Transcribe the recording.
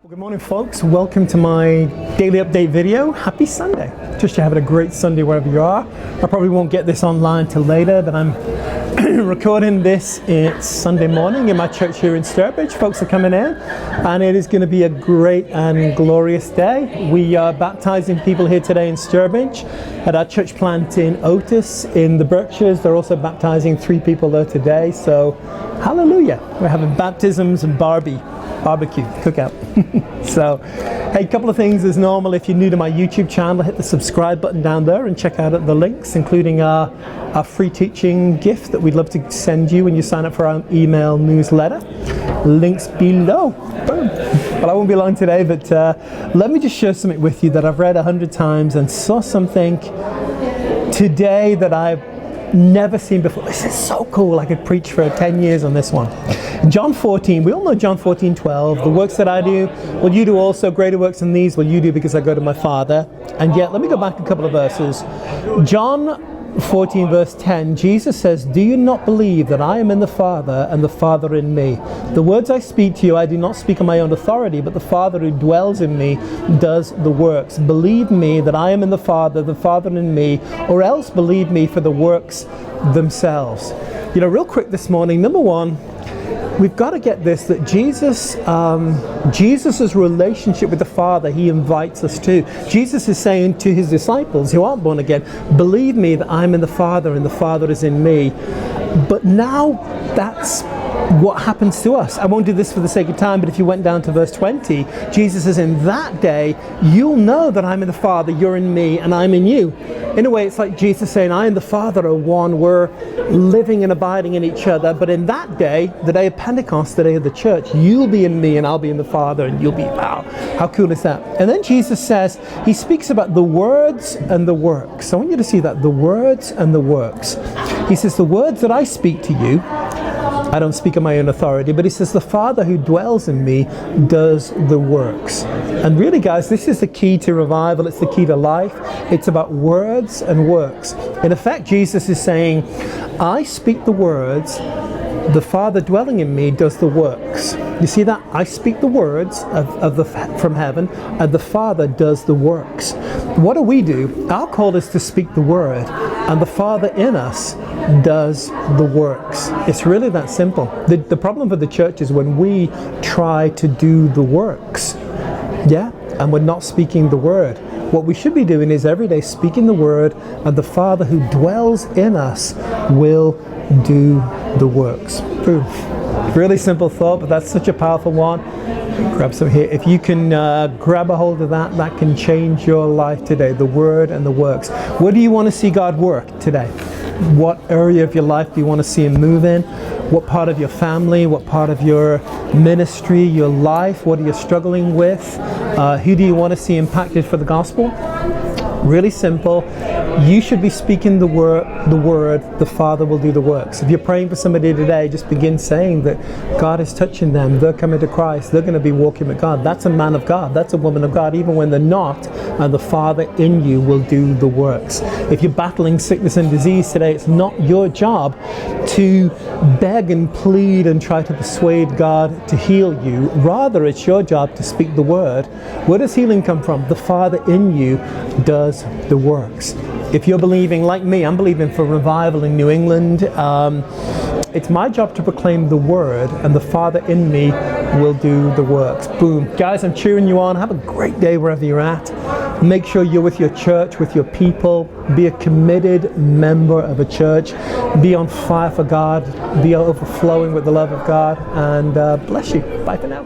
Well, good morning, folks. Welcome to my daily update video. Happy Sunday. Just having a great Sunday wherever you are. I probably won't get this online till later, but I'm recording this. It's Sunday morning in my church here in Sturbridge. Folks are coming in, and it is going to be a great and glorious day. We are baptizing people here today in Sturbridge at our church plant in Otis in the Berkshires. They're also baptizing 3 people there today. So, hallelujah. We're having baptisms and barbecue, cookout. So, hey, a couple of things as normal. If you're new to my YouTube channel, hit the subscribe button down there and check out the links, including our free teaching gift that we'd love to send you when you sign up for our email newsletter. Links below. Boom. But I won't be long today, but let me just share something with you that I've read 100 times and saw something today that I've never seen before. This is so cool. I could preach for 10 years on this one. John 14, we all know John 14:12. The works that I do, well, you do also. Greater works than these will you do, because I go to my Father. And yet, let me go back a couple of verses. John 14 verse 10, Jesus says, "Do you not believe that I am in the Father and the Father in me? The words I speak to you, I do not speak on my own authority, but the Father who dwells in me does the works. Believe me that I am in the Father in me, or else believe me for the works themselves." You know, real quick this morning, number one, we've got to get this, that Jesus's relationship with the Father, he invites us to. Jesus is saying to his disciples who aren't born again, believe me that I'm in the Father and the Father is in me. But now that's what happens to us. I won't do this for the sake of time, but if you went down to verse 20, Jesus says, in that day, you'll know that I'm in the Father, you're in me, and I'm in you. In a way, it's like Jesus saying, I and the Father are one. We're living and abiding in each other. But in that day, the day of Pentecost, the day of the church, you'll be in me and I'll be in the Father, and you'll be, wow, how cool is that? And then Jesus says, he speaks about the words and the works. I want you to see that, the words and the works. He says, the words that I speak to you, I don't speak on my own authority, but he says the Father who dwells in me does the works. And really, guys, this is the key to revival. It's the key to life. It's about words and works. In effect, Jesus is saying, I speak the words, the Father dwelling in me does the works. You see that? I speak the words from heaven, and the Father does the works. What do we do? Our call is to speak the word, and the Father in us does the works. It's really that simple. The problem for the church is when we try to do the works, and we're not speaking the word. What we should be doing is every day speaking the word, and the Father who dwells in us will do the works. Boom. Really simple thought, but that's such a powerful one. Grab some here. If you can grab a hold of that, that can change your life today. The word and the works. Where do you want to see God work today? What area of your life do you want to see him move in? What part of your family? What part of your ministry, your life? What are you struggling with? Who do you want to see impacted for the gospel? Really simple. You should be speaking the word, the Father will do the works. If you're praying for somebody today, just begin saying that God is touching them, they're coming to Christ, they're going to be walking with God. That's a man of God, that's a woman of God, even when they're not, and the Father in you will do the works. If you're battling sickness and disease today, it's not your job to beg and plead and try to persuade God to heal you. Rather, it's your job to speak the word. Where does healing come from? The Father in you does the works. If you're believing, like me, I'm believing for revival in New England. It's my job to proclaim the word, and the Father in me will do the works. Boom. Guys, I'm cheering you on. Have a great day wherever you're at. Make sure you're with your church, with your people. Be a committed member of a church. Be on fire for God. Be overflowing with the love of God. And bless you. Bye for now.